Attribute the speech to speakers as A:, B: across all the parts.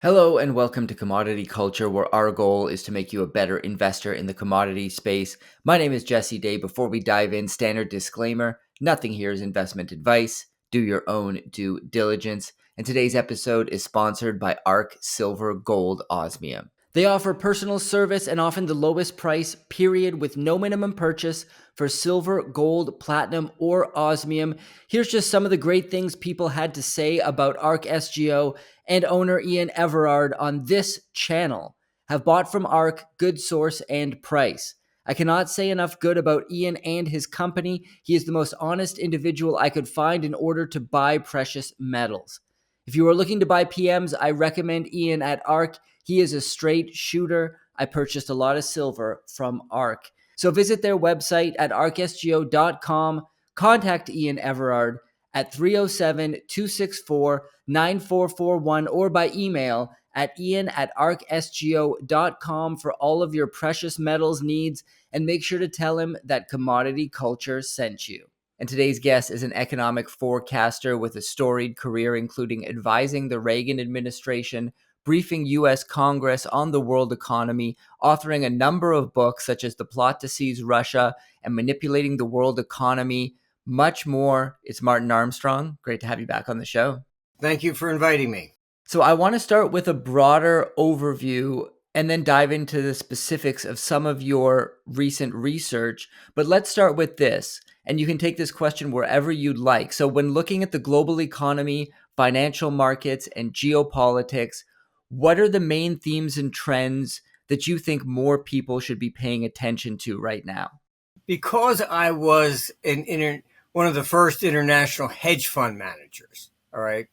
A: Hello and welcome to Commodity Culture, where our goal is to make you a better investor in the commodity space. My name is Jesse Day. Before we dive in, standard disclaimer, nothing here is investment advice. Do your own due diligence. And today's episode is sponsored by ARC Silver Gold Osmium. They offer personal service and often the lowest price, period, with no minimum purchase for silver, gold, platinum, or osmium. Here's just some of the great things people had to say about ARC SGO and owner Ian Everard on this channel. Have bought from ARC, good source and price. I cannot say enough good about Ian and his company. He is the most honest individual I could find in order to buy precious metals. If you are looking to buy PMs, I recommend Ian at ARC. He is a straight shooter. I purchased a lot of silver from ARC. So visit their website at arcsgo.com. Contact Ian Everard at 307-264-9441 or by email at ian@arcsgo.com for all of your precious metals needs, and make sure to tell him that Commodity Culture sent you. And today's guest is an economic forecaster with a storied career, including advising the Reagan administration, briefing U.S. Congress on the world economy, authoring a number of books such as The Plot to Seize Russia and Manipulating the World Economy, much more. It's Martin Armstrong. Great to have you back on the show.
B: Thank you for inviting me.
A: So I want to start with a broader overview and then dive into the specifics of some of your recent research. But let's start with this, and you can take this question wherever you'd like. So when looking at the global economy, financial markets, and geopolitics, what are the main themes and trends that you think more people should be paying attention to right now?
B: Because I was one of the first international hedge fund managers, all right,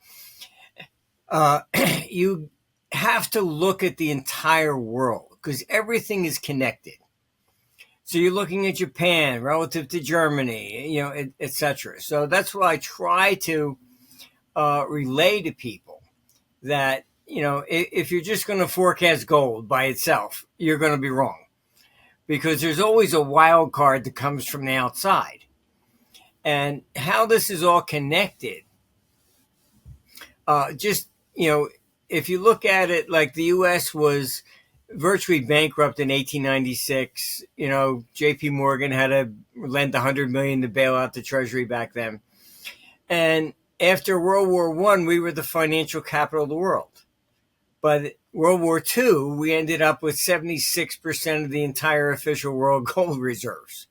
B: you have to look at the entire world because everything is connected. So you're looking at Japan relative to Germany, et cetera. So that's what I try to relay to people, that, if you're just going to forecast gold by itself, you're going to be wrong, because there's always a wild card that comes from the outside. And how this is all connected, if you look at it, like the U.S. was virtually bankrupt in 1896. J.P. Morgan had to lend $100 million to bail out the Treasury back then. And after World War I, we were the financial capital of the world. But World War II, we ended up with 76% of the entire official world gold reserves.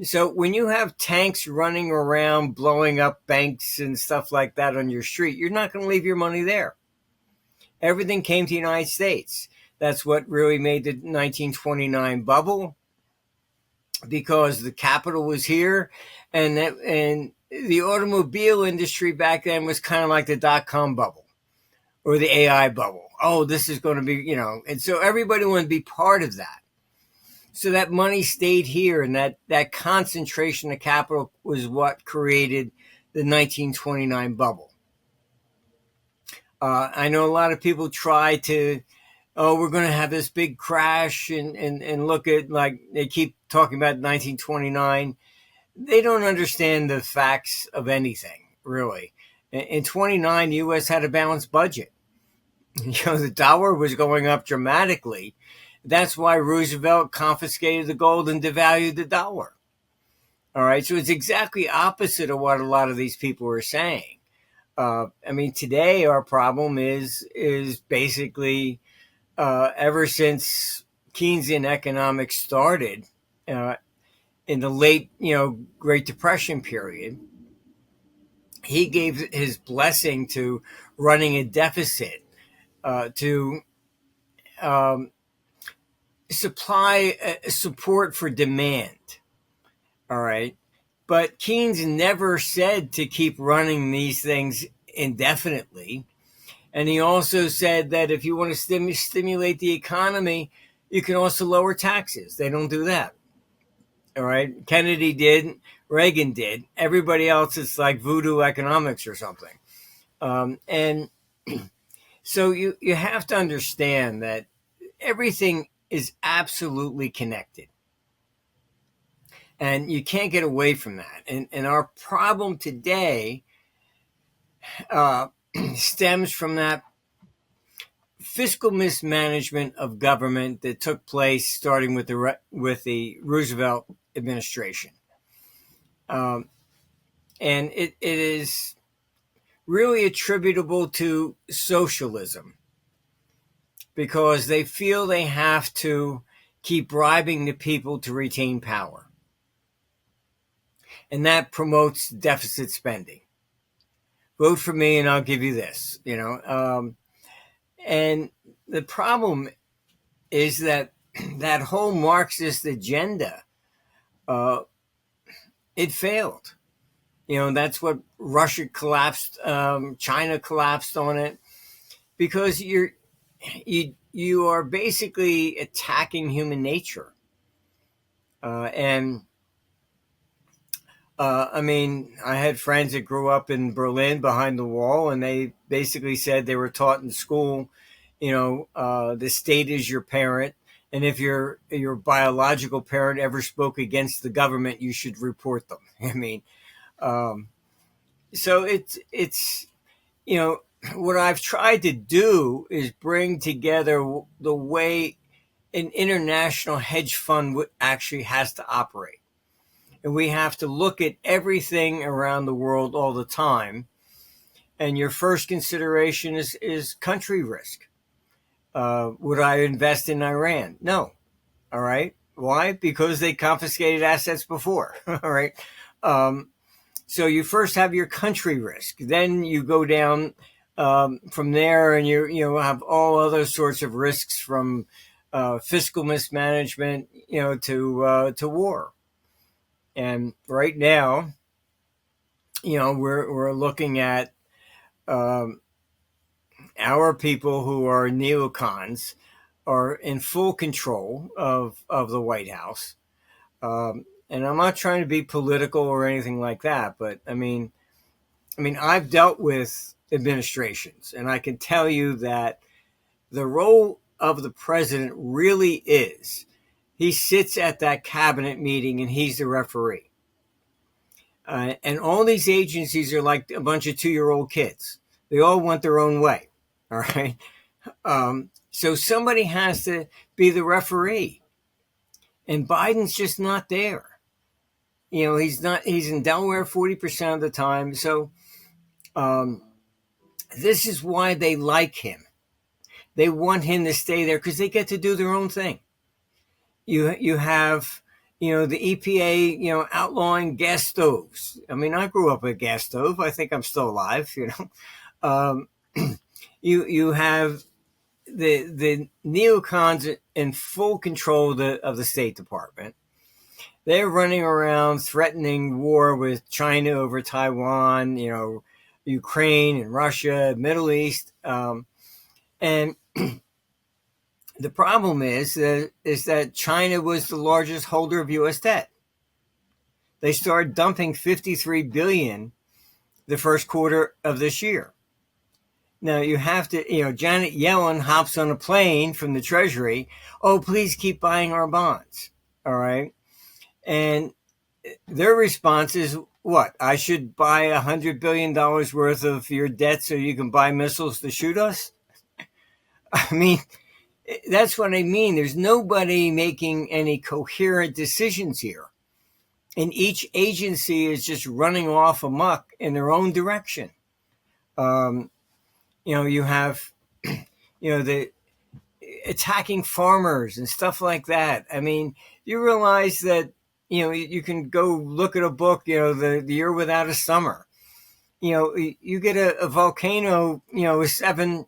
B: So when you have tanks running around blowing up banks and stuff like that on your street, you're not going to leave your money there. Everything came to the United States. That's what really made the 1929 bubble, because the capital was here, and the automobile industry back then was kind of like the dot-com bubble or the AI bubble. Oh, this is going to be, and so everybody wanted to be part of that. So that money stayed here, and that concentration of capital was what created the 1929 bubble. I know a lot of people try to, we're going to have this big crash, and look at, like, they keep talking about 1929. They don't understand the facts of anything, really. In 29, the U.S. had a balanced budget. The dollar was going up dramatically. That's why Roosevelt confiscated the gold and devalued the dollar. All right. So it's exactly opposite of what a lot of these people are saying. Today our problem is basically, ever since Keynesian economics started, in the late, Great Depression period, he gave his blessing to running a deficit, to supply support for demand. All right. But Keynes never said to keep running these things indefinitely. And he also said that if you want to stimulate the economy, you can also lower taxes. They don't do that. All right. Kennedy did. Reagan did. Everybody else, it's like voodoo economics or something. And so you have to understand that everything is absolutely connected. And you can't get away from that. And our problem today stems from that fiscal mismanagement of government that took place starting with the Roosevelt administration. And it is really attributable to socialism because they feel they have to keep bribing the people to retain power. And that promotes deficit spending. Vote for me and I'll give you this, and the problem is that that whole Marxist agenda, it failed. That's what Russia collapsed, China collapsed on it, because you are basically attacking human nature. I had friends that grew up in Berlin behind the wall, and they basically said they were taught in school, the state is your parent. And if your biological parent ever spoke against the government, you should report them. So it's what I've tried to do is bring together the way an international hedge fund actually has to operate. And we have to look at everything around the world all the time. And your first consideration is country risk. Would I invest in Iran? No. All right. Why? Because they confiscated assets before. All right. So you first have your country risk. Then you go down from there, and you have all other sorts of risks, from fiscal mismanagement, to war. And right now, we're looking at our people who are neocons are in full control of the White House. And I'm not trying to be political or anything like that, but I've dealt with administrations, and I can tell you that the role of the president really is, he sits at that cabinet meeting and he's the referee. And all these agencies are like a bunch of 2-year-old kids. They all want their own way. All right. So somebody has to be the referee. And Biden's just not there. He's in Delaware 40% of the time. So this is why they like him. They want him to stay there because they get to do their own thing. You have, the EPA, outlawing gas stoves. I grew up with a gas stove. I think I'm still alive, You have the neocons in full control of the State Department. They're running around threatening war with China over Taiwan, Ukraine and Russia, Middle East. And the problem is that China was the largest holder of U.S. debt. They started dumping $53 billion the first quarter of this year. Now you have to, Janet Yellen hops on a plane from the Treasury. Oh, please keep buying our bonds. All right. And their response is what? I should buy $100 billion worth of your debt so you can buy missiles to shoot us? That's what I mean. There's nobody making any coherent decisions here. And each agency is just running off amok in their own direction. You have, the attacking farmers and stuff like that. You realize that, you can go look at a book, the Year Without a Summer. You get a volcano, a 7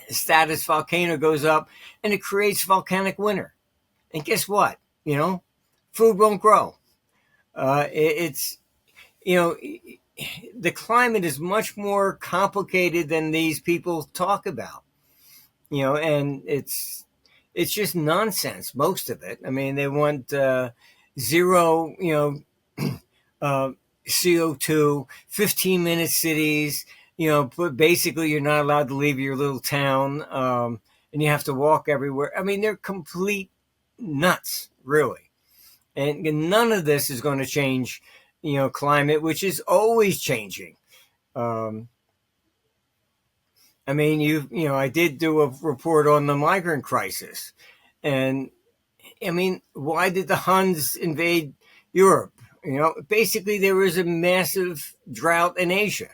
B: status volcano goes up and it creates volcanic winter. And guess what? Food won't grow. The climate is much more complicated than these people talk about, and it's just nonsense, most of it. They want zero, CO2, 15-minute cities, but basically you're not allowed to leave your little town, and you have to walk everywhere. They're complete nuts, really. And none of this is going to change, climate, which is always changing. I mean, I did do a report on the migrant crisis, and I mean, why did the Huns invade Europe? Basically, there was a massive drought in Asia.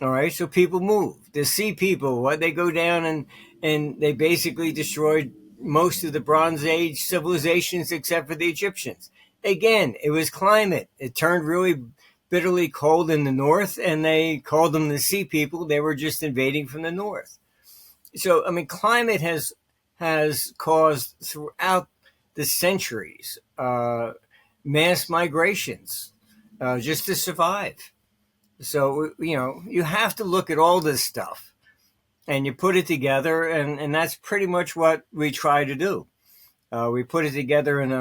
B: All right, so people moved. The sea people, what they go down and they basically destroyed most of the Bronze Age civilizations except for the Egyptians. Again, it was climate. It turned really bitterly cold in the north, and they called them the sea people. They were just invading from the north. So, I mean, climate has caused throughout the centuries mass migrations just to survive. So, you have to look at all this stuff and you put it together, and that's pretty much what we try to do. We put it together in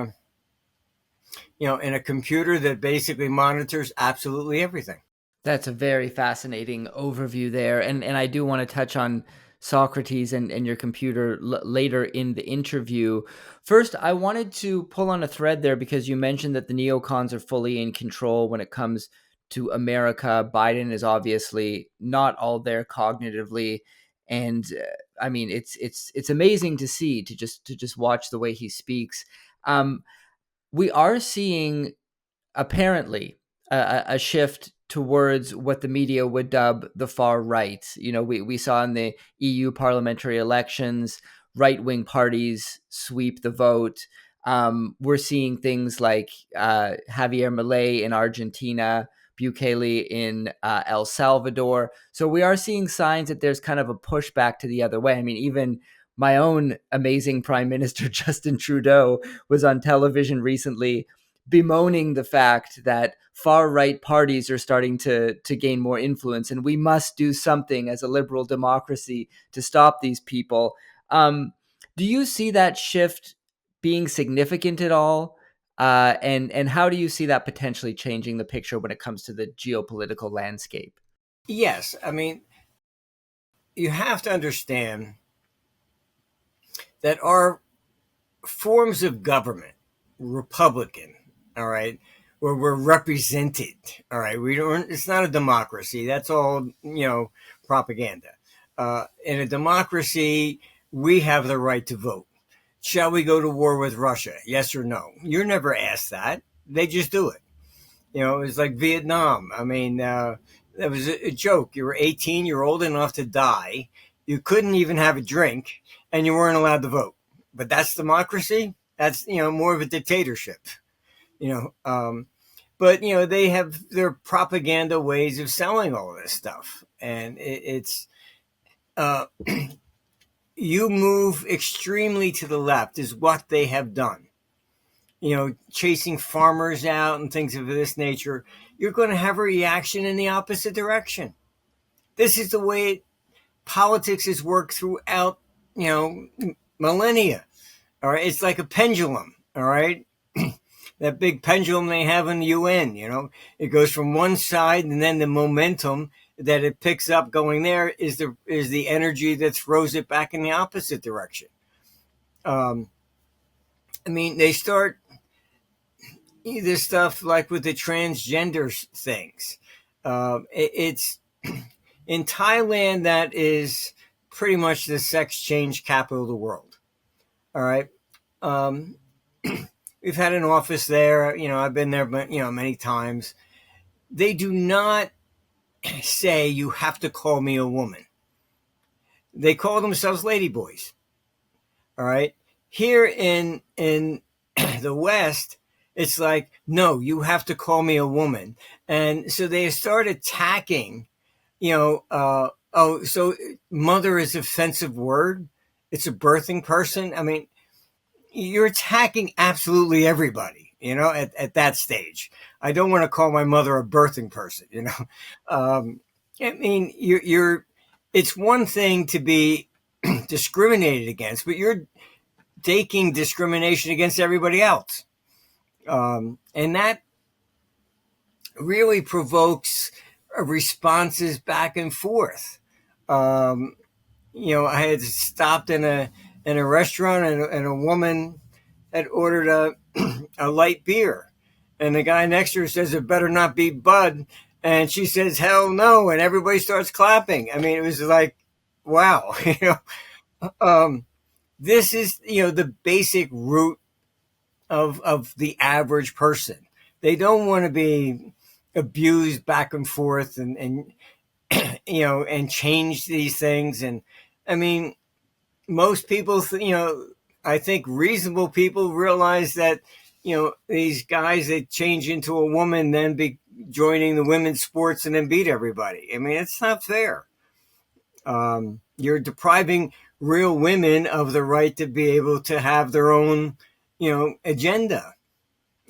B: a computer that basically monitors absolutely everything.
A: That's a very fascinating overview there. And I do want to touch on Socrates and your computer later in the interview. First, I wanted to pull on a thread there because you mentioned that the neocons are fully in control when it comes to America. Biden is obviously not all there cognitively. And I mean, it's amazing to see, to just watch the way he speaks. We are seeing apparently a shift towards what the media would dub the far right. We saw in the EU parliamentary elections, right-wing parties sweep the vote. We're seeing things like Javier Milei in Argentina, Bukele in El Salvador. So we are seeing signs that there's kind of a pushback to the other way. I mean, even my own amazing Prime Minister, Justin Trudeau, was on television recently bemoaning the fact that far right parties are starting to gain more influence, and we must do something as a liberal democracy to stop these people. Do you see that shift being significant at all? And how do you see that potentially changing the picture when it comes to the geopolitical landscape?
B: Yes, I mean, you have to understand that our forms of government, Republican, all right, where we're represented, all right, we don't. It's not a democracy. That's all propaganda. In a democracy, we have the right to vote. Shall we go to war with Russia? Yes or no? You're never asked that. They just do it. It's like Vietnam. I mean, that was a joke. You were 18. You're old enough to die. You couldn't even have a drink, and you weren't allowed to vote. But that's democracy. That's more of a dictatorship. But they have their propaganda ways of selling all this stuff, and it's you move extremely to the left is what they have done. Chasing farmers out and things of this nature, you're going to have a reaction in the opposite direction. This is the way politics has worked throughout, millennia. All right. It's like a pendulum. All right. That big pendulum they have in the UN, it goes from one side, and then the momentum that it picks up going there is the energy that throws it back in the opposite direction. I mean, they start this stuff like with the transgender things. It's in Thailand, that is pretty much the sex change capital of the world. All right. We've had an office there. I've been there, many times. They do not say you have to call me a woman. They call themselves ladyboys. All right. Here in the West, it's like, no, you have to call me a woman. And so they start attacking, so mother is an offensive word. It's a birthing person. I mean, you're attacking absolutely everybody, at that stage. I don't want to call my mother a birthing person, I mean, it's one thing to be discriminated against, but you're taking discrimination against everybody else. And that really provokes responses back and forth. I had stopped in a restaurant, and a woman had ordered a light beer, and the guy next to her says it better not be Bud, and she says hell no, and everybody starts clapping. I mean, it was like wow, um, this is, the basic root of the average person. They don't want to be abused back and forth and and change these things. And I mean, most people, I think reasonable people realize that, these guys that change into a woman then be joining the women's sports and then beat everybody. I mean, it's not fair. You're depriving real women of the right to be able to have their own, agenda.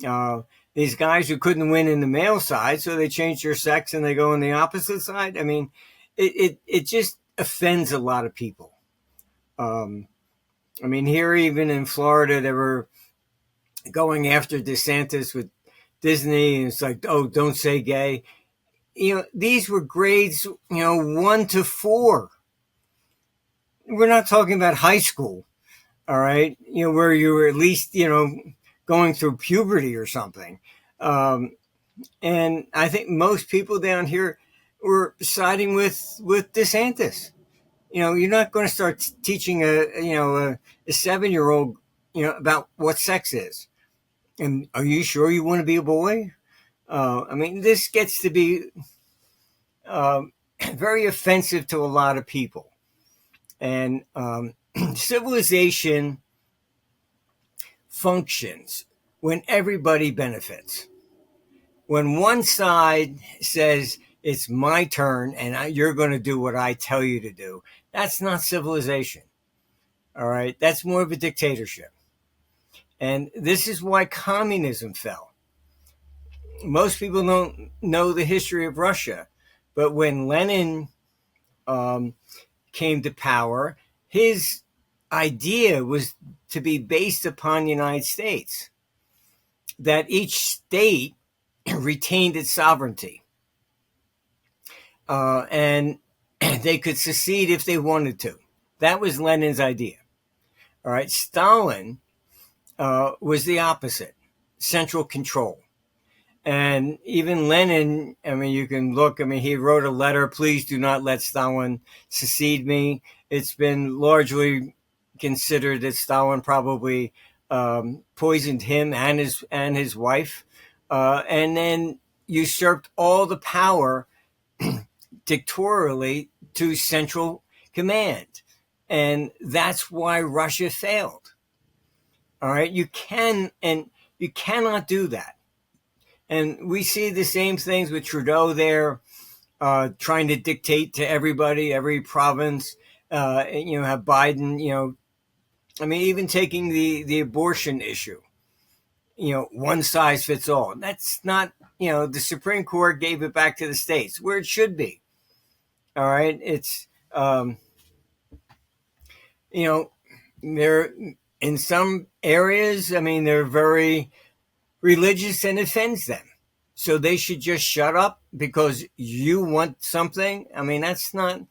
B: Uh, these guys who couldn't win in the male side, so they change their sex and they go on the opposite side. I mean, it just offends a lot of people. Um, I mean, here, even in Florida, they were going after DeSantis with Disney, and it's like, oh, don't say gay. These were grades, 1 to 4. We're not talking about high school, all right? Where you were at least, going through puberty or something. And I think most people down here were siding with DeSantis. You're not going to start teaching a 7-year-old, about what sex is. And are you sure you want to be a boy? I mean, this gets to be uh, very offensive to a lot of people. And civilization functions when everybody benefits. When one side says, it's my turn and you're going to do what I tell you to do, that's not civilization. All right. That's more of a dictatorship. And this is why communism fell. Most people don't know the history of Russia, but when Lenin came to power, his idea was to be based upon the United States, that each state retained its sovereignty. And they could secede if they wanted to. That was Lenin's idea. All right. Stalin was the opposite, central control. And even Lenin, I mean, you can look, I mean, he wrote a letter, please do not let Stalin secede me. It's been largely considered that Stalin probably poisoned him and his wife, and then usurped all the power dictatorially to central command. And that's why Russia failed. All right. You cannot do that. And we see the same things with Trudeau there, trying to dictate to everybody, every province. Have Biden, I mean, even taking the abortion issue, one size fits all. That's not, the Supreme Court gave it back to the states where it should be. All right. It's, they're in some areas, I mean, they're very religious and offends them. So they should just shut up because you want something. I mean, that's not,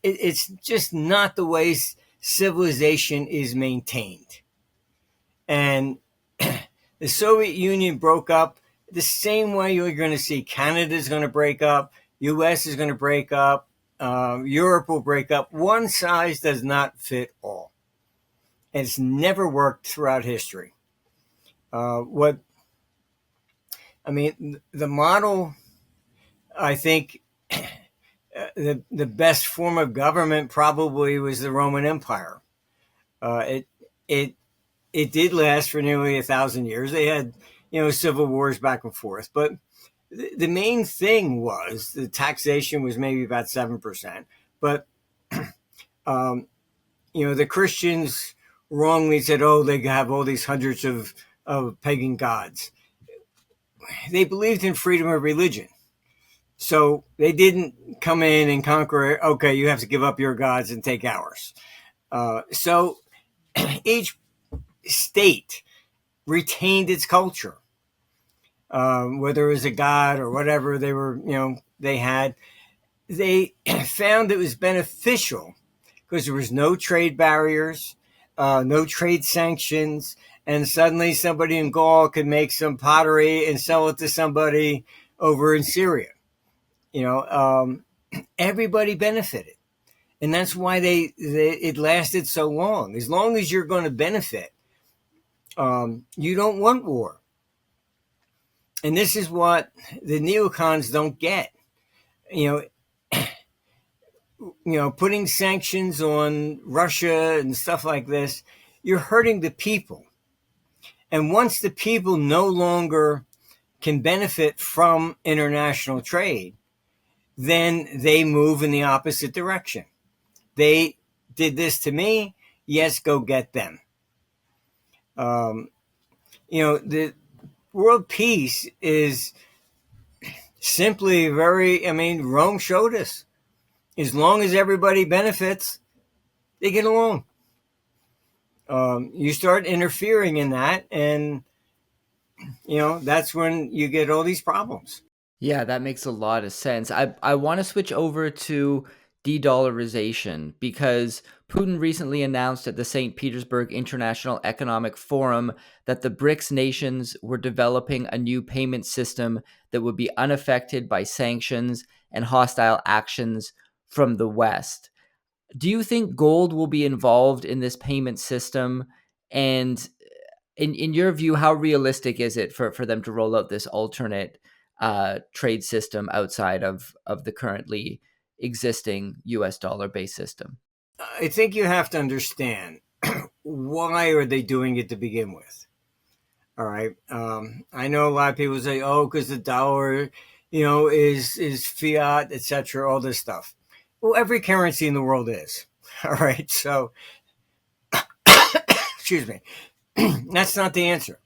B: it's just not the way civilization is maintained. And the Soviet Union broke up the same way you're going to see Canada's going to break up, US is going to break up, Europe will break up. One size does not fit all. And it's never worked throughout history. The model, I think, the best form of government probably was the Roman Empire. It did last for nearly 1,000 years. They had, civil wars back and forth, but the main thing was the taxation was maybe about 7%. But, the Christians wrongly said, oh, they have all these hundreds of pagan gods. They believed in freedom of religion. So they didn't come in and conquer, okay, you have to give up your gods and take ours. So each state retained its culture, whether it was a god or whatever they were, they had. They found it was beneficial because there was no trade barriers, no trade sanctions, and suddenly somebody in Gaul could make some pottery and sell it to somebody over in Syria. Everybody benefited. And that's why it lasted so long. As long as you're going to benefit, you don't want war. And this is what the neocons don't get. You putting sanctions on Russia and stuff like this, you're hurting the people. And once the people no longer can benefit from international trade, then they move in the opposite direction. They did this to me. Yes, go get them. The world peace is simply Rome showed us. As long as everybody benefits, they get along. You start interfering in that, and that's when you get all these problems.
A: Yeah, that makes a lot of sense. I want to switch over to de-dollarization because Putin recently announced at the St. Petersburg International Economic Forum that the BRICS nations were developing a new payment system that would be unaffected by sanctions and hostile actions from the West. Do you think gold will be involved in this payment system? And in your view, how realistic is it for them to roll out this alternate trade system outside of the currently existing US dollar based system?
B: I think you have to understand why are they doing it to begin with. All right. I know a lot of people say, "Oh, because the dollar, is fiat, etc." All this stuff. Well, every currency in the world is. All right. So, excuse me. That's not the answer.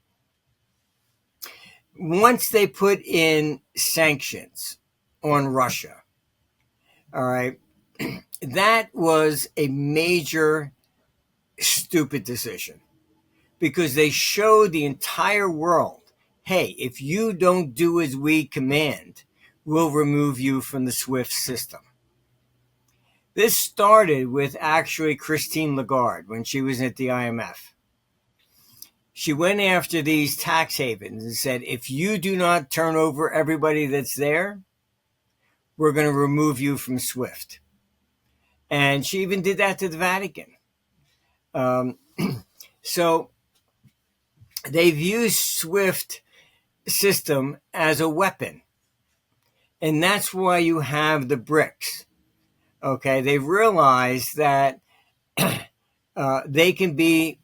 B: Once they put in sanctions on Russia, all right, that was a major stupid decision because they showed the entire world, hey, if you don't do as we command, we'll remove you from the SWIFT system. This started with actually Christine Lagarde when she was at the IMF. She went after these tax havens and said, if you do not turn over everybody that's there, we're going to remove you from SWIFT. And she even did that to the Vatican. So they've used SWIFT system as a weapon. And that's why you have the BRICS. Okay, they've realized that they can be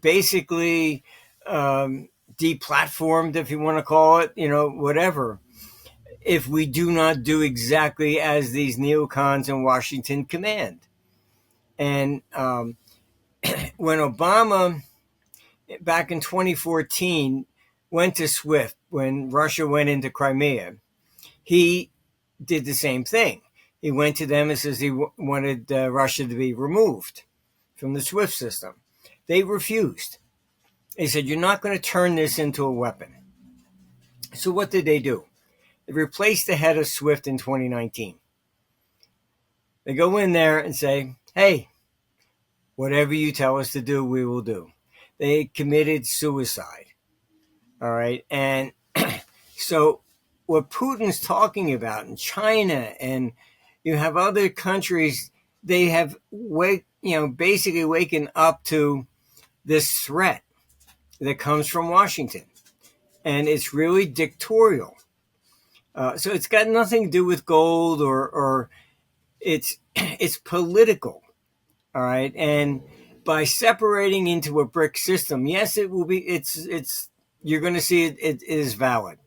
B: basically deplatformed, if you want to call it, whatever, if we do not do exactly as these neocons in Washington command. And when Obama, back in 2014, went to SWIFT, when Russia went into Crimea, he did the same thing. He went to them and says he wanted Russia to be removed from the SWIFT system. They refused. They said, you're not going to turn this into a weapon. So what did they do? They replaced the head of SWIFT in 2019. They go in there and say, hey, whatever you tell us to do, we will do. They committed suicide. All right. And so what Putin's talking about in China, and you have other countries, they have basically waken up to this threat that comes from Washington. And it's really dictatorial. So it's got nothing to do with gold or it's political. All right. And by separating into a BRIC system, yes, it will be, you're going to see it is valid,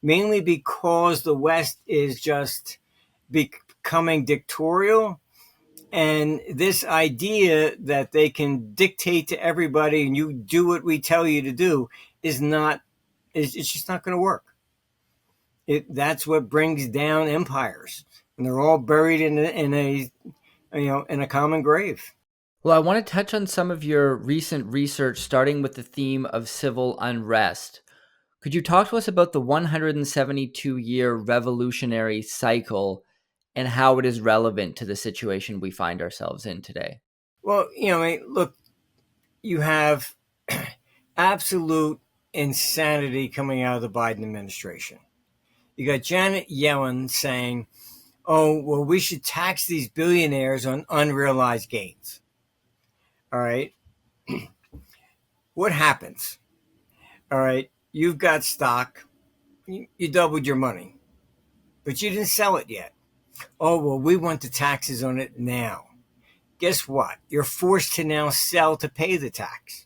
B: mainly because the West is just becoming dictatorial. And this idea that they can dictate to everybody and you do what we tell you to do it's just not going to work. That's what brings down empires, and they're all buried in a common grave.
A: Well, I want to touch on some of your recent research, starting with the theme of civil unrest. Could you talk to us about the 172-year revolutionary cycle and how it is relevant to the situation we find ourselves in today?
B: Well, look, you have absolute insanity coming out of the Biden administration. You got Janet Yellen saying, oh, well, we should tax these billionaires on unrealized gains. All right. What happens? All right. You've got stock. You doubled your money, but you didn't sell it yet. Oh, well, we want the taxes on it now. Guess what? You're forced to now sell to pay the tax.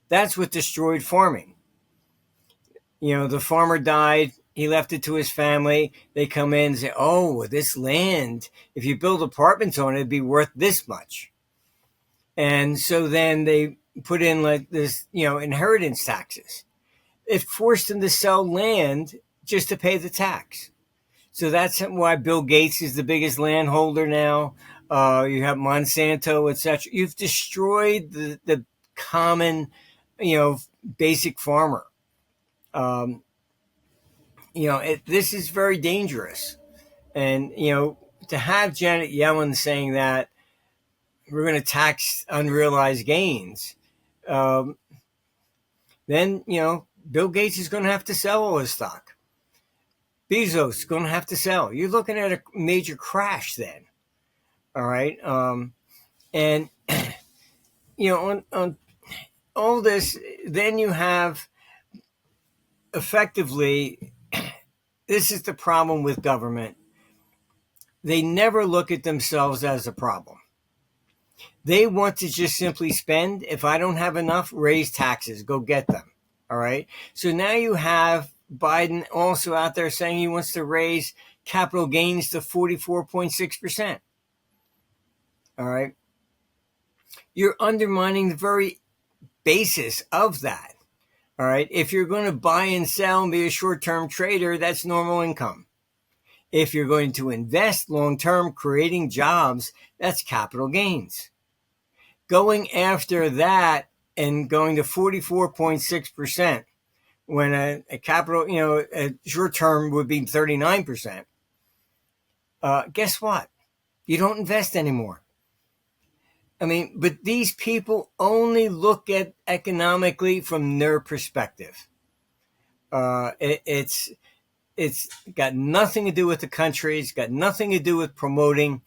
B: That's what destroyed farming. The farmer died. He left it to his family. They come in and say, oh, this land, if you build apartments on it, it'd be worth this much. And so then they put in like this, inheritance taxes. It forced them to sell land just to pay the tax. So that's why Bill Gates is the biggest landholder now. You have Monsanto, etc. You've destroyed the common, basic farmer. This is very dangerous. And, to have Janet Yellen saying that we're going to tax unrealized gains, then, Bill Gates is going to have to sell all his stock. Bezos is going to have to sell. You're looking at a major crash then. All right. And, on all this, then you have effectively, this is the problem with government. They never look at themselves as a problem. They want to just simply spend. If I don't have enough, raise taxes, go get them. All right. So now you have Biden also out there saying he wants to raise capital gains to 44.6%. All right. You're undermining the very basis of that. All right. If you're going to buy and sell and be a short-term trader, that's normal income. If you're going to invest long-term, creating jobs, that's capital gains. Going after that and going to 44.6% when a capital, a short-term would be 39%. Guess what? You don't invest anymore. I mean, but these people only look at economically from their perspective. It's got nothing to do with the country. It's got nothing to do with promoting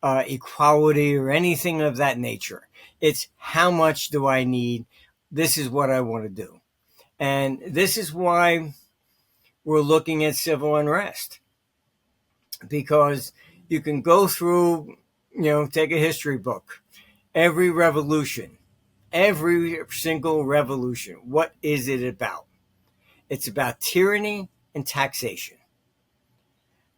B: equality or anything of that nature. It's how much do I need? This is what I want to do. And this is why we're looking at civil unrest. Because you can go through, take a history book. Every revolution, every single revolution, what is it about? It's about tyranny and taxation.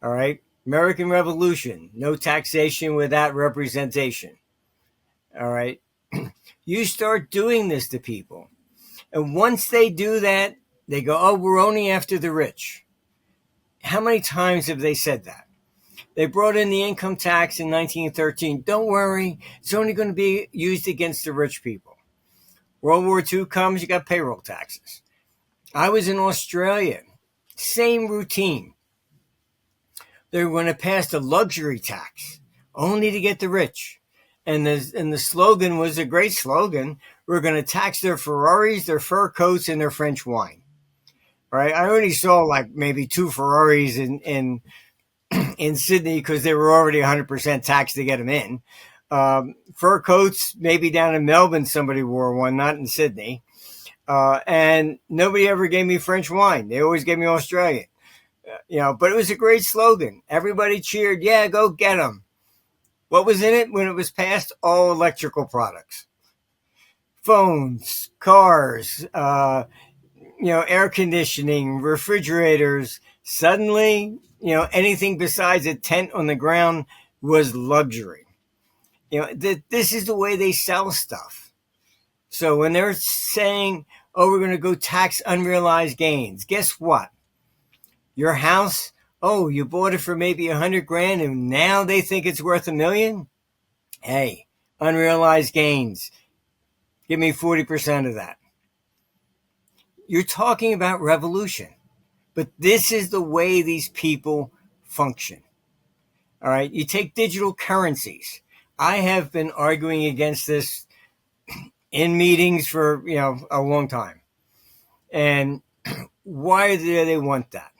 B: All right. American Revolution, no taxation without representation. All right. You start doing this to people. And once they do that, they go, oh, we're only after the rich. How many times have they said that? They brought in the income tax in 1913. Don't worry, it's only going to be used against the rich people. World War II comes, you got payroll taxes. I was in Australia, same routine. They were going to pass a luxury tax, only to get the rich. And the slogan was a great slogan. We're going to tax their Ferraris, their fur coats, and their French wine. Right? I only saw like maybe 2 Ferraris in Sydney because they were already 100% taxed to get them in. Fur coats, maybe down in Melbourne somebody wore one, not in Sydney. And nobody ever gave me French wine. They always gave me Australian. But it was a great slogan. Everybody cheered, yeah, go get them. What was in it when it was passed? All electrical products. Phones, cars, air conditioning, refrigerators. Suddenly, anything besides a tent on the ground was luxury. This is the way they sell stuff. So when they're saying, oh, we're going to go tax unrealized gains, guess what? Your house, oh, you bought it for maybe $100,000 and now they think it's worth $1 million? Hey, unrealized gains. Give me 40% of that. You're talking about revolution. But this is the way these people function. All right. You take digital currencies. I have been arguing against this in meetings for, a long time. And why do they want that?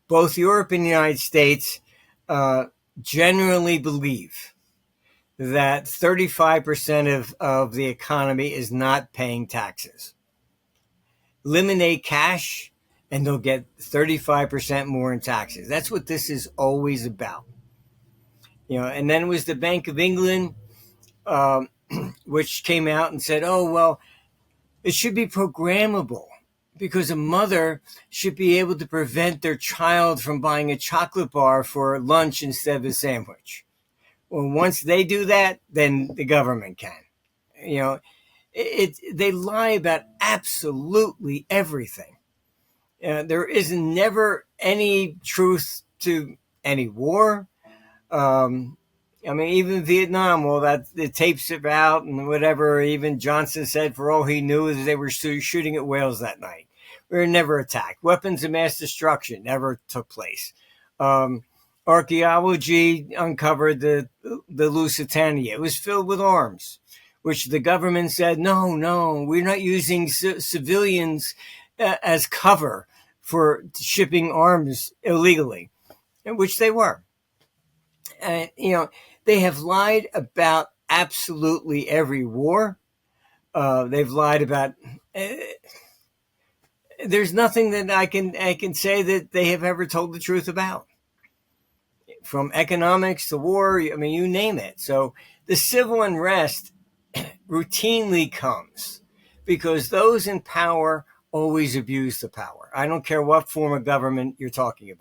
B: both Europe and the United States generally believe that 35% of the economy is not paying taxes. Eliminate cash, and they'll get 35% more in taxes. That's what this is always about. And then it was the Bank of England, which came out and said, oh, well, it should be programmable because a mother should be able to prevent their child from buying a chocolate bar for lunch instead of a sandwich. Well, once they do that, then the government can. They lie about absolutely everything. There is never any truth to any war. Even Vietnam, well, that the tapes are out and whatever. Even Johnson said, for all he knew, is they were shooting at whales that night. We were never attacked. Weapons of mass destruction never took place. Archaeology uncovered the Lusitania. It was filled with arms, which the government said, no, we're not using civilians as cover for shipping arms illegally, which they were. And, they have lied about absolutely every war. They've lied about. There's nothing that I can say that they have ever told the truth about. From economics to war, you name it. So the civil unrest routinely comes because those in power always abuse the power. I don't care what form of government you're talking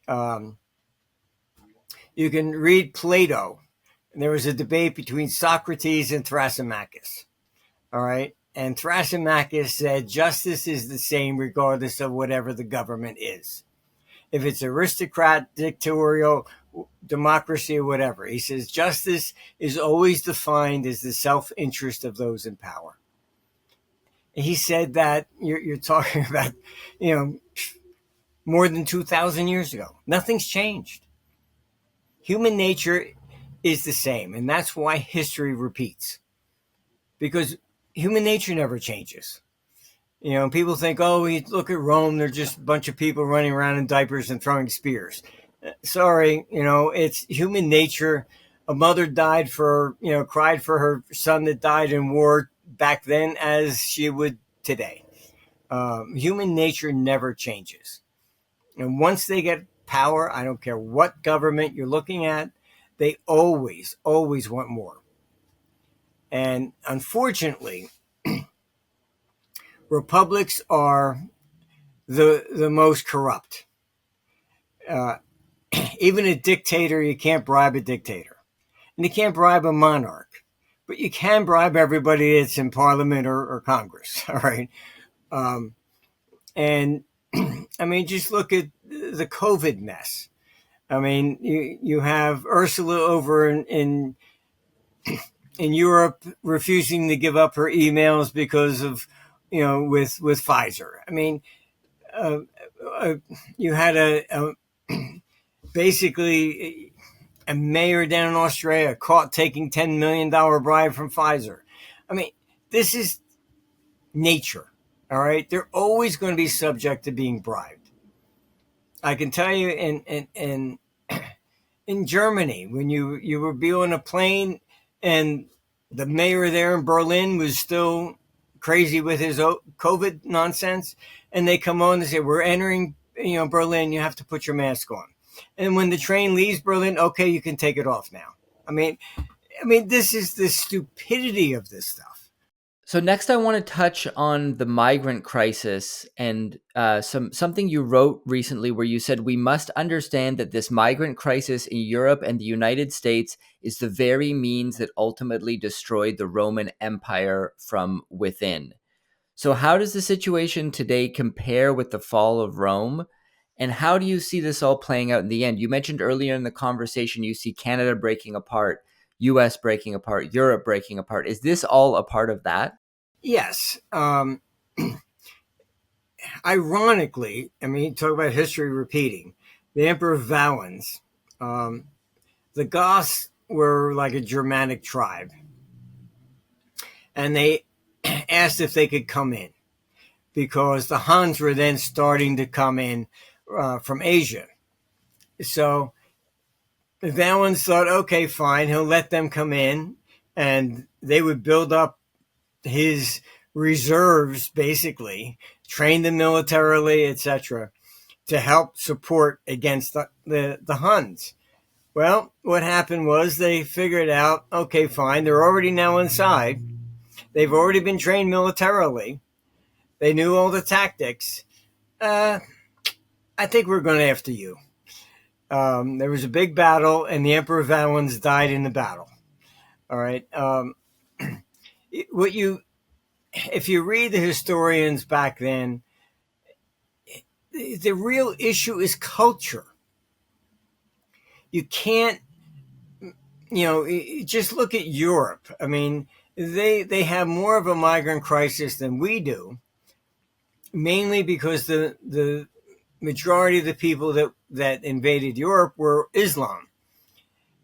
B: about. You can read Plato. There was a debate between Socrates and Thrasymachus. All right. And Thrasymachus said justice is the same regardless of whatever the government is. If it's aristocrat, dictatorial, democracy, or whatever. He says justice is always defined as the self-interest of those in power. He said that you're talking about, more than 2,000 years ago. Nothing's changed. Human nature is the same, and that's why history repeats. Because human nature never changes. People think, look at Rome, they're just a bunch of people running around in diapers and throwing spears. Sorry, it's human nature. A mother cried for her son that died in war back then as she would today. Human nature never changes. And once they get power, I don't care what government you're looking at, they always want more. And unfortunately, republics are the most corrupt. Even a dictator, you can't bribe a dictator. And you can't bribe a monarch. But you can bribe everybody that's in parliament or Congress, all right? Just look at the COVID mess. You have Ursula over in Europe refusing to give up her emails because of, with Pfizer. You had basically a mayor down in Australia caught taking $10 million bribe from Pfizer. This is nature, all right? They're always going to be subject to being bribed. I can tell you in Germany, when you would be on a plane and the mayor there in Berlin was still crazy with his COVID nonsense, and they come on and say, we're entering Berlin, you have to put your mask on. And when the train leaves Berlin, okay, you can take it off now. This is the stupidity of this stuff.
A: So next I want to touch on the migrant crisis and something you wrote recently where you said we must understand that this migrant crisis in Europe and the United States is the very means that ultimately destroyed the Roman Empire from within. So how does the situation today compare with the fall of Rome? And how do you see this all playing out in the end? You mentioned earlier in the conversation you see Canada breaking apart, US breaking apart, Europe breaking apart. Is this all a part of that?
B: Yes. Ironically, talk about history repeating. The Emperor Valens, the Goths were like a Germanic tribe. And they asked if they could come in because the Huns were then starting to come in from Asia. So the Valens thought, okay, fine, he'll let them come in, and they would build up his reserves, basically, train them militarily, etc., to help support against the Huns. Well, what happened was they figured out, okay, fine, they're already now inside. They've already been trained militarily. They knew all the tactics. I think we're going after you. There was a big battle, and the Emperor Valens died in the battle. All right. If you read the historians back then, the real issue is culture. You can't, just look at Europe. I mean, they have more of a migrant crisis than we do, mainly because the majority of the people that invaded Europe were Islam.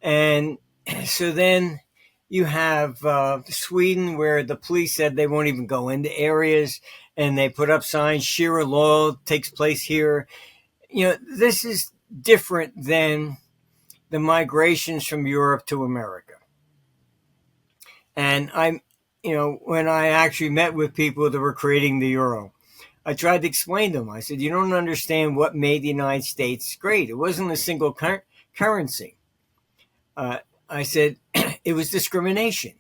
B: And so then you have Sweden, where the police said they won't even go into areas, and they put up signs, Sharia law takes place here. This is different than the migrations from Europe to America. And when I actually met with people that were creating the euro, I tried to explain to them. I said, you don't understand what made the United States great. It wasn't a single currency. I said, it was discrimination.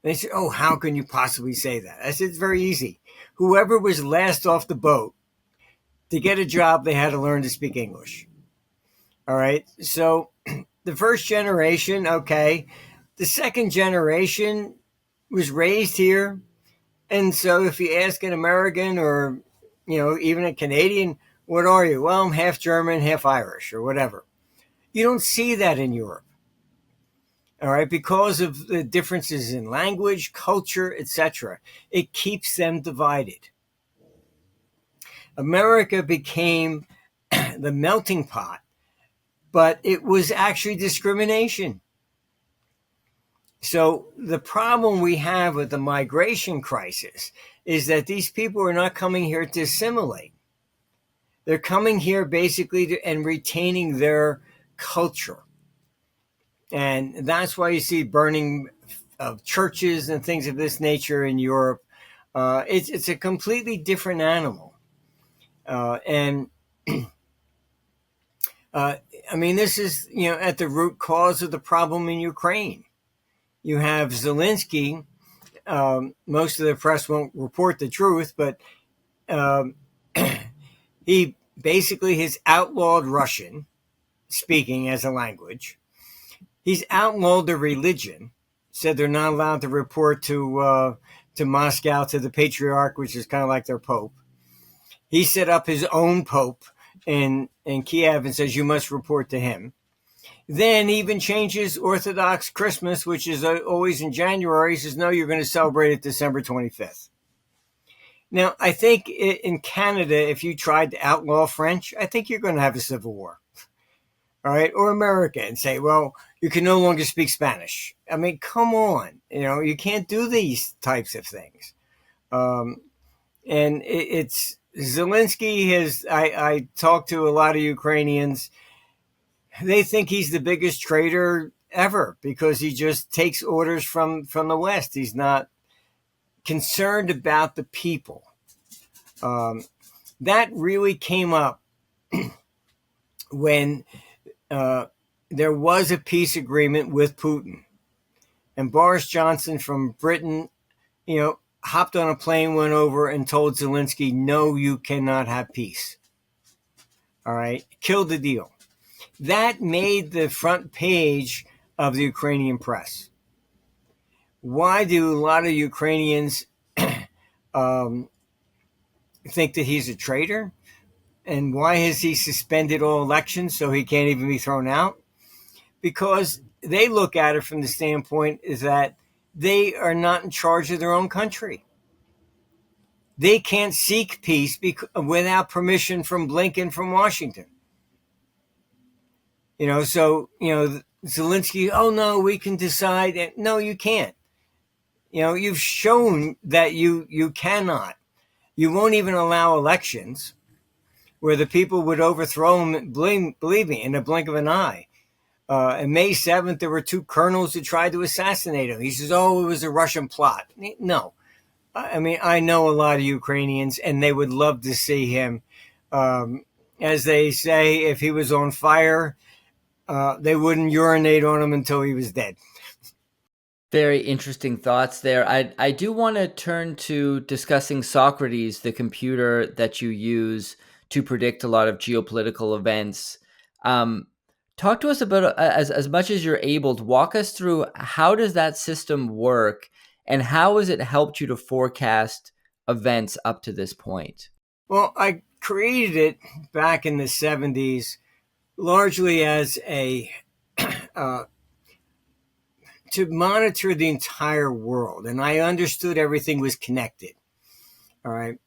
B: They said, oh, how can you possibly say that? I said, it's very easy. Whoever was last off the boat, to get a job, they had to learn to speak English. All right. So the first generation, okay. The second generation was raised here. And so if you ask an American or, even a Canadian, what are you? Well, I'm half German, half Irish, or whatever. You don't see that in Europe. All right, because of the differences in language, culture, etc. It keeps them divided. America became the melting pot, but it was actually discrimination. So the problem we have with the migration crisis is that these people are not coming here to assimilate. They're coming here basically and retaining their culture. And that's why you see burning of churches and things of this nature in Europe. It's a completely different animal. This is, at the root cause of the problem in Ukraine. You have Zelensky. Most of the press won't report the truth, but he basically has outlawed Russian speaking as a language. He's outlawed the religion, said they're not allowed to report to Moscow, to the patriarch, which is kind of like their pope. He set up his own pope in Kiev and says you must report to him. Then even changes Orthodox Christmas, which is always in January. He says, no, you're going to celebrate it December 25th. Now, I think in Canada, if you tried to outlaw French, I think you're going to have a civil war. All right. Or America, and say, well, you can no longer speak Spanish. I mean, come on. You can't do these types of things. And it's Zelensky has, I talked to a lot of Ukrainians. They think he's the biggest traitor ever because he just takes orders from the West. He's not concerned about the people. That really came up when there was a peace agreement with Putin. And Boris Johnson from Britain, hopped on a plane, went over and told Zelensky, no, you cannot have peace. All right. Killed the deal. That made the front page of the Ukrainian press. Why do a lot of Ukrainians think that he's a traitor? And why has he suspended all elections so he can't even be thrown out? Because they look at it from the standpoint is that they are not in charge of their own country. They can't seek peace without permission from Blinken from Washington. Zelensky, oh no, we can decide. No, you can't. You've shown that you cannot. You won't even allow elections. where the people would overthrow him, believe me, in a blink of an eye. On May 7th, there were two colonels who tried to assassinate him. He says, oh, it was a Russian plot. No. I mean, I know a lot of Ukrainians, and they would love to see him. As they say, if he was on fire, they wouldn't urinate on him until he was dead.
A: Very interesting thoughts there. I do want to turn to discussing Socrates, the computer that you use to predict a lot of geopolitical events. Talk to us about, as much as you're able, to walk us through how does that system work, and how has it helped you to forecast events up to this point?
B: Well, I created it back in the 70s largely as a to monitor the entire world, and I understood everything was connected. All right.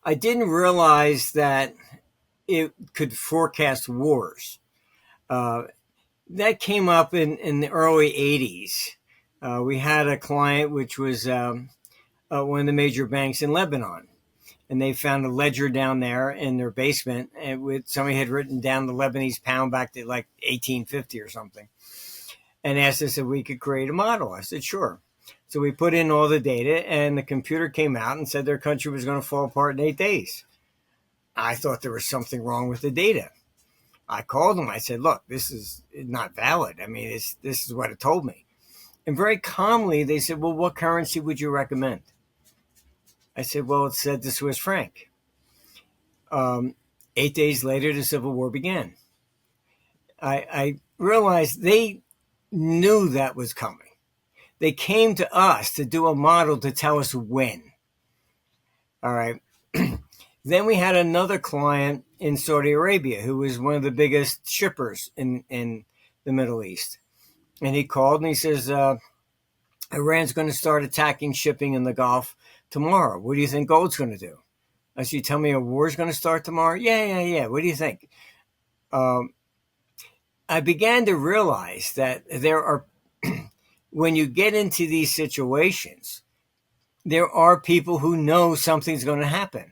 B: I didn't realize that it could forecast wars. That came up in the early 80s. We had a client which was one of the major banks in Lebanon, and they found a ledger down there in their basement, and with somebody had written down the Lebanese pound back to like 1850 or something, and asked us if we could create a model. I said, sure. So we put in all the data, and the computer came out and said their country was going to fall apart in 8 days. I thought there was something wrong with the data. I called them. I said, look, this is not valid. I mean, this is what it told me. And very calmly, they said, well, what currency would you recommend? I said, well, it said the Swiss franc. 8 days later, the Civil War began. I realized they knew that was coming. They came to us to do a model to tell us when. All right. Then we had another client in Saudi Arabia who was one of the biggest shippers in the Middle East. And he called and he says, Iran's going to start attacking shipping in the Gulf tomorrow. What do you think gold's going to do? I said, you tell me a war's going to start tomorrow? Yeah. What do you think? I began to realize that there are, when you get into these situations, there are people who know something's going to happen.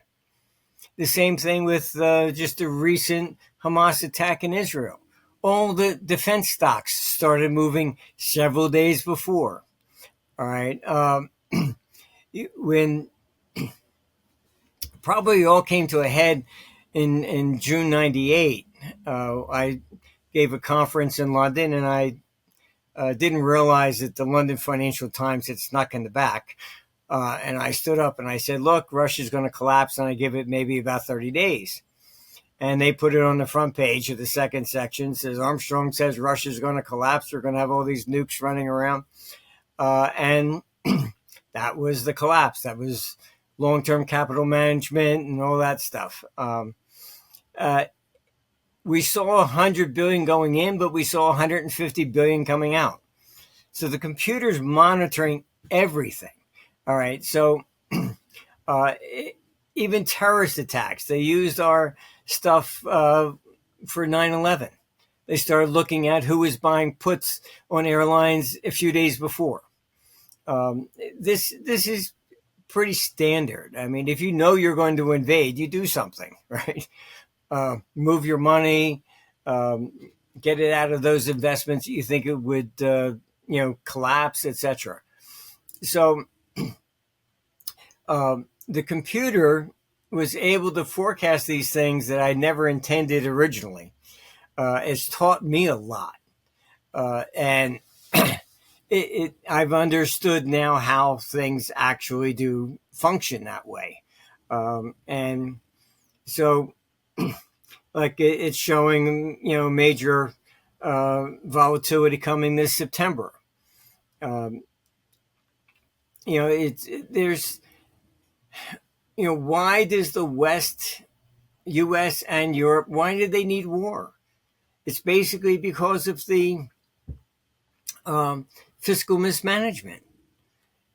B: The same thing with just a recent Hamas attack in Israel. All the defense stocks started moving several days before. All right. When probably all came to a head in June 98, I gave a conference in London, and I didn't realize that the London Financial Times had snuck in the back. And I stood up and I said, look, Russia's going to collapse, and I give it maybe about 30 days. And they put it on the front page of the second section. It says, Armstrong says Russia's going to collapse. They're going to have all these nukes running around. And that was the collapse. That was long-term capital management and all that stuff. We saw 100 billion going in, but we saw 150 billion coming out. So the computer's monitoring everything. All right. So even terrorist attacks, they used our stuff for 9/11. They started looking at who was buying puts on airlines a few days before. This is pretty standard. I mean, if you know you're going to invade, you do something, right? Move your money, get it out of those investments that you think it would, collapse, etc. So the computer was able to forecast these things that I never intended originally. It's taught me a lot. And I've understood now how things actually do function that way. And so like it's showing, major volatility coming this September. Why does the West, U.S. and Europe, why did they need war? It's basically because of the fiscal mismanagement.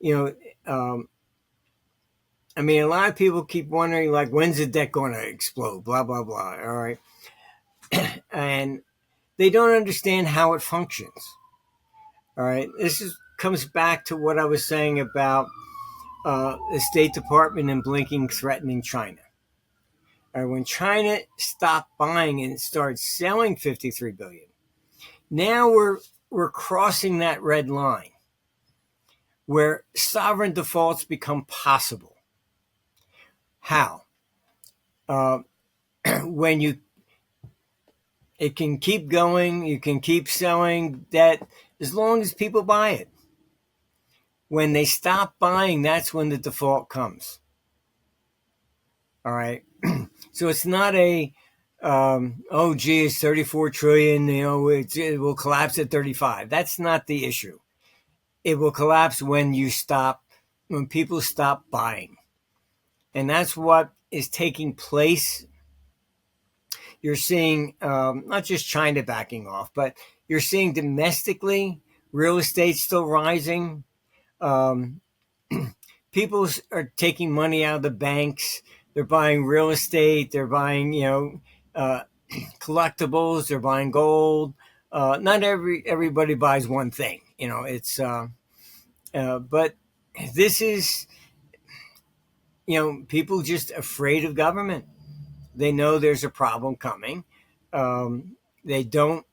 B: A lot of people keep wondering, like, when's the debt going to explode? Blah, blah, blah. All right. And they don't understand how it functions. All right. Comes back to what I was saying about the State Department and blinking threatening China. When China stopped buying and started selling 53 billion, now we're crossing that red line where sovereign defaults become possible. How? When it can keep going, you can keep selling debt as long as people buy it. When they stop buying, that's when the default comes. All right. So it's not oh, gee, it's 34 trillion, it will collapse at 35. That's not the issue. It will collapse when people stop buying. And that's what is taking place. You're seeing not just China backing off, but you're seeing domestically real estate still rising. People are taking money out of the banks. They're buying real estate. They're buying, collectibles. They're buying gold. Not everybody buys one thing. But this is, people just afraid of government. They know there's a problem coming. They don't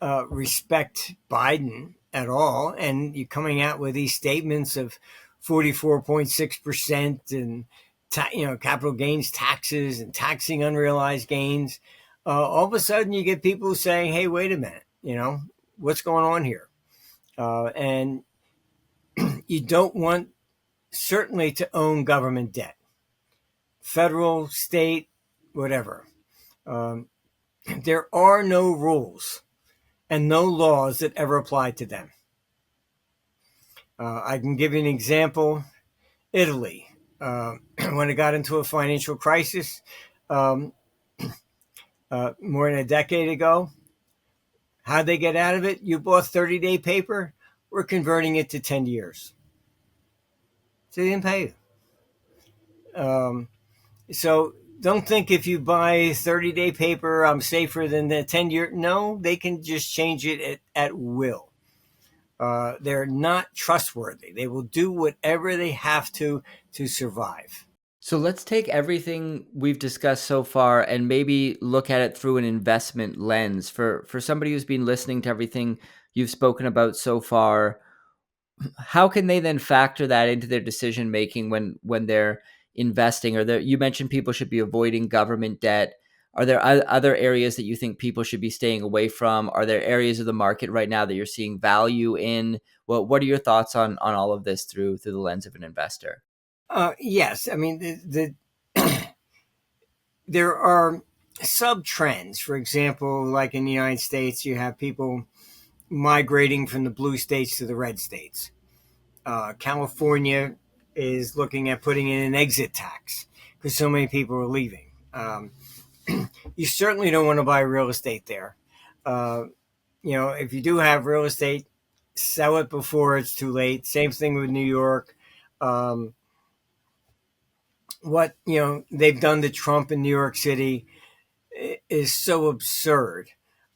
B: respect Biden at all. And you're coming out with these statements of 44.6% and, capital gains taxes and taxing unrealized gains. All of a sudden you get people saying, hey, wait a minute, what's going on here? And you don't want certainly to own government debt, federal, state, whatever. There are no rules and no laws that ever apply to them. I can give you an example. Italy, when it got into a financial crisis more than a decade ago, how'd they get out of it? You bought 30-day paper, we're converting it to 10 years. So they didn't pay you. So don't think if you buy 30-day paper, I'm safer than the 10-year. No, they can just change it at will. They're not trustworthy. They will do whatever they have to survive.
A: So let's take everything we've discussed so far and maybe look at it through an investment lens. For somebody who's been listening to everything you've spoken about so far, how can they then factor that into their decision making when they're investing? You mentioned people should be avoiding government debt. Are there other areas that you think people should be staying away from? Are there areas of the market right now that you're seeing value in? Well, what are your thoughts on all of this through the lens of an investor?
B: Yes, I mean there are sub trends. For example, like in the United States, you have people migrating from the blue states to the red states. California is looking at putting in an exit tax because so many people are leaving. You certainly don't want to buy real estate there. If you do have real estate, sell it before it's too late. Same thing with New York. What they've done to Trump in New York City is so absurd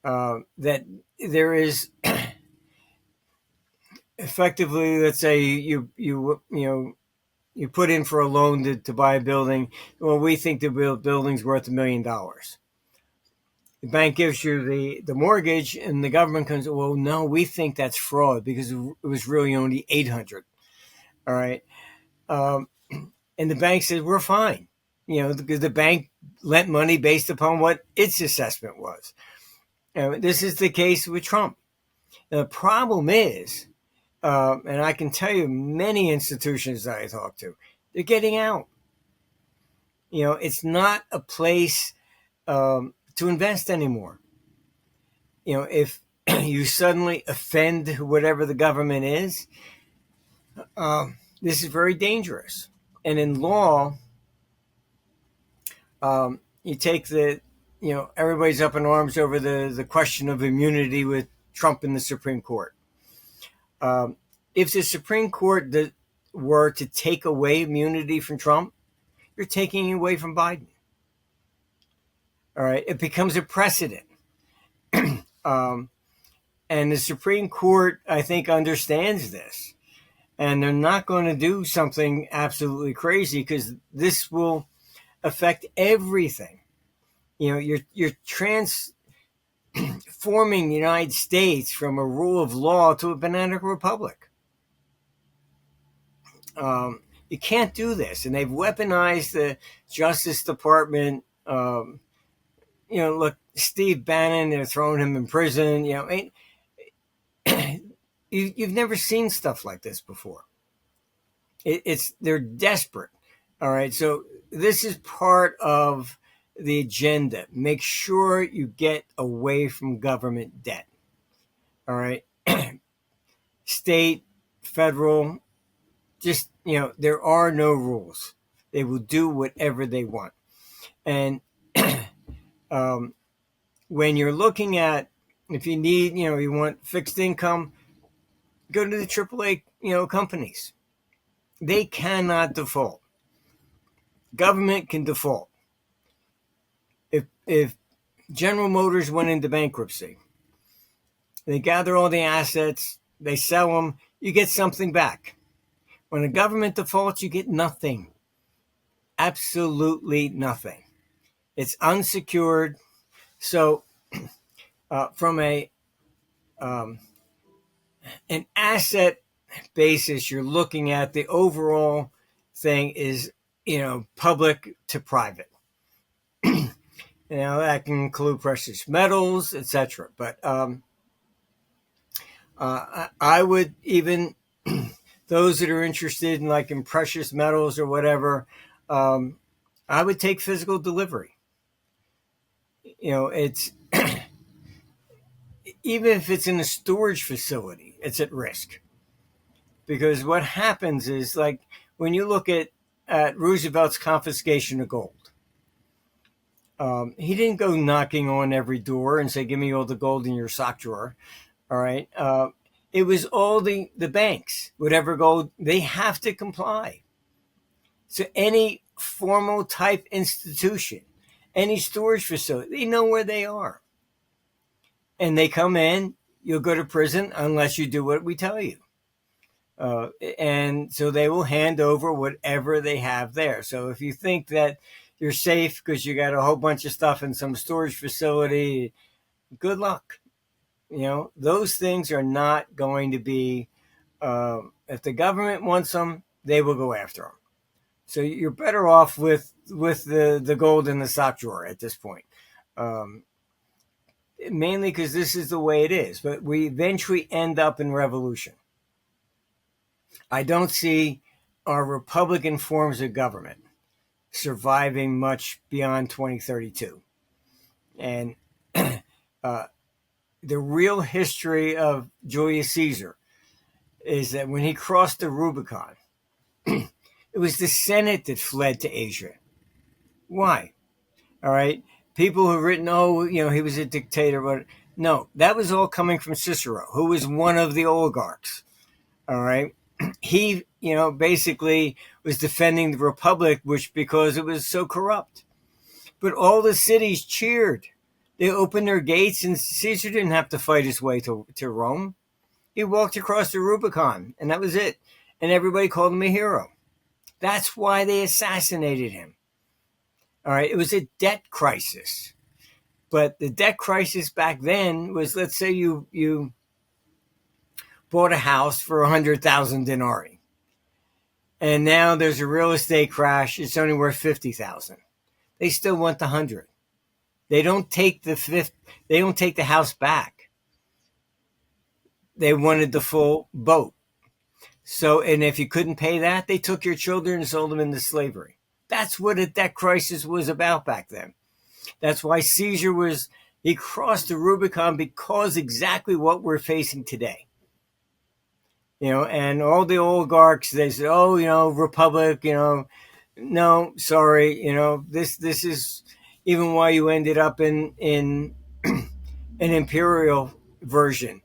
B: that there is effectively, let's say you put in for a loan to buy a building. Well, we think the building's worth $1 million. The bank gives you the mortgage, and the government comes, well, no, we think that's fraud because it was really only 800. All right. And the bank says, we're fine, because the bank lent money based upon what its assessment was. This is the case with Trump. The problem is, and I can tell you many institutions that I talk to, they're getting out. It's not a place to invest anymore. If you suddenly offend whatever the government is, this is very dangerous. And in law, you take everybody's up in arms over the question of immunity with Trump in the Supreme Court. If the Supreme Court were to take away immunity from Trump, you're taking it away from Biden. All right. It becomes a precedent. And the Supreme Court, I think, understands this. And they're not going to do something absolutely crazy because this will affect everything. You're transforming the United States from a rule of law to a banana republic. You can't do this, and they've weaponized the Justice Department. Look, Steve Bannon, they're throwing him in prison. You've never seen stuff like this before. They're desperate. All right, so this is part of the agenda. Make sure you get away from government debt. All right, state, federal, just there are no rules. They will do whatever they want. And when you're looking at, if you need, you want fixed income, go to the AAA, companies. They cannot default. Government can default. If General Motors went into bankruptcy, they gather all the assets, they sell them, you get something back. When a government defaults, you get nothing. Absolutely nothing. It's unsecured. So from an asset basis, you're looking at the overall thing is, public to private. That can include precious metals, etc. But I would even, those that are interested in precious metals or whatever, I would take physical delivery. It's even if it's in a storage facility, it's at risk. Because what happens is, when you look at Roosevelt's confiscation of gold, he didn't go knocking on every door and say, give me all the gold in your sock drawer. All right. It was all the banks, whatever gold, they have to comply. So any formal type institution, any storage facility, they know where they are. And they come in, you'll go to prison unless you do what we tell you. And so they will hand over whatever they have there. So if you think that you're safe because you got a whole bunch of stuff in some storage facility, good luck. Those things are not going to be, if the government wants them, they will go after them. So you're better off with the gold in the sock drawer at this point. Mainly because this is the way it is. But we eventually end up in revolution. I don't see our Republican forms of government surviving much beyond 2032. And the real history of Julius Caesar is that when he crossed the Rubicon, it was the Senate that fled to Asia. Why? All right. People have written, he was a dictator. But no, that was all coming from Cicero, who was one of the oligarchs. All right. He, basically was defending the Republic, because it was so corrupt. But all the cities cheered. They opened their gates, and Caesar didn't have to fight his way to Rome. He walked across the Rubicon, and that was it. And everybody called him a hero. That's why they assassinated him. All right, it was a debt crisis. But the debt crisis back then was, let's say you bought a house for 100,000 denarii. And now there's a real estate crash. It's only worth 50,000. They still want the 100. They don't take they don't take the house back. They wanted the full boat. So, and if you couldn't pay that, they took your children and sold them into slavery. That's what a debt crisis was about back then. That's why Caesar he crossed the Rubicon, because exactly what we're facing today. And all the oligarchs, they said, Republic, no, sorry, this is even why you ended up in an imperial version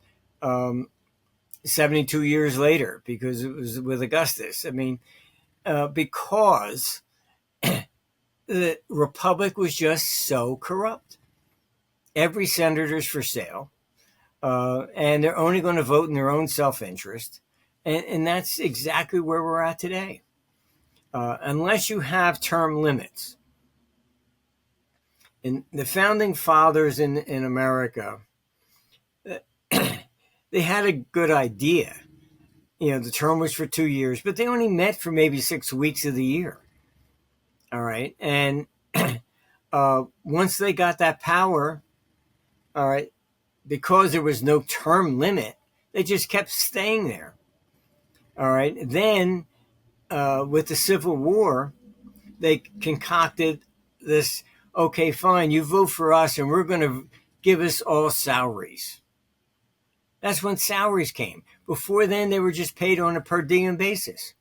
B: 72 years later, because it was with Augustus. I mean, because the Republic was just so corrupt. Every senator's for sale, and they're only going to vote in their own self-interest. And that's exactly where we're at today. Unless you have term limits, And the founding fathers in America, they had a good idea. The term was for 2 years, but they only met for maybe 6 weeks of the year. All right. And once they got that power, all right, because there was no term limit, they just kept staying there. All right. Then with the Civil War, they concocted this, okay, fine, you vote for us and we're going to give us all salaries. That's when salaries came. Before then, they were just paid on a per diem basis.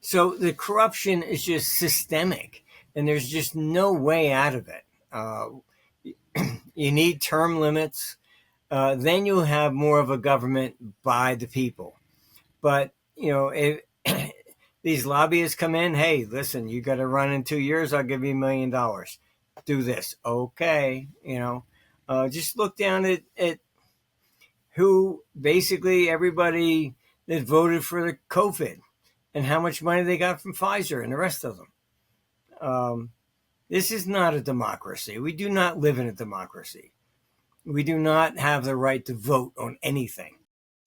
B: So the corruption is just systemic, and there's just no way out of it. You need term limits. Then you'll have more of a government by the people. But, if these lobbyists come in, hey, listen, you got to run in 2 years, I'll give you $1 million. Do this. Okay. Just look down at who basically everybody that voted for the COVID and how much money they got from Pfizer and the rest of them. This is not a democracy. We do not live in a democracy. We do not have the right to vote on anything.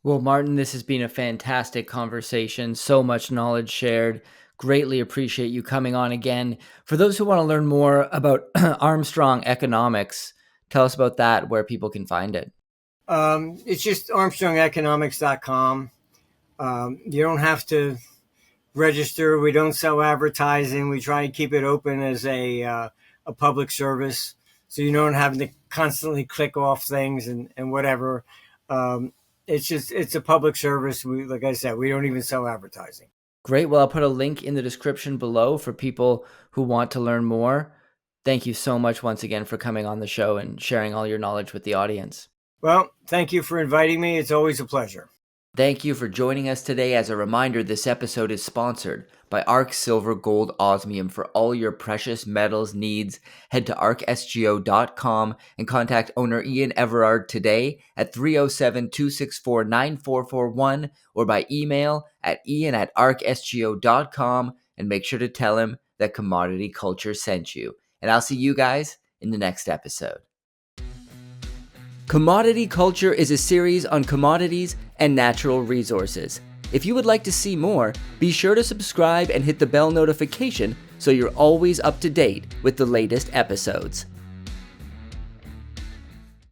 A: Well, Martin, this has been a fantastic conversation. So much knowledge shared. Greatly appreciate you coming on again. For those who want to learn more about Armstrong economics, tell us about that, where people can find it.
B: It's just armstrongeconomics.com. You don't have to register. We don't sell advertising. We try and keep it open as a public service, so you don't have to constantly click off things and whatever. It's a public service. Like I said, we don't even sell advertising.
A: Great. Well, I'll put a link in the description below for people who want to learn more. Thank you so much once again for coming on the show and sharing all your knowledge with the audience.
B: Well, thank you for inviting me. It's always a pleasure.
A: Thank you for joining us today. As a reminder, this episode is sponsored by ARC Silver Gold Osmium. For all your precious metals needs, head to arcsgo.com and contact owner Ian Everard today at 307-264-9441 or by email at ian@arcsgo.com, and make sure to tell him that Commodity Culture sent you. And I'll see you guys in the next episode. Commodity Culture is a series on commodities and natural resources. If you would like to see more, be sure to subscribe and hit the bell notification so you're always up to date with the latest episodes.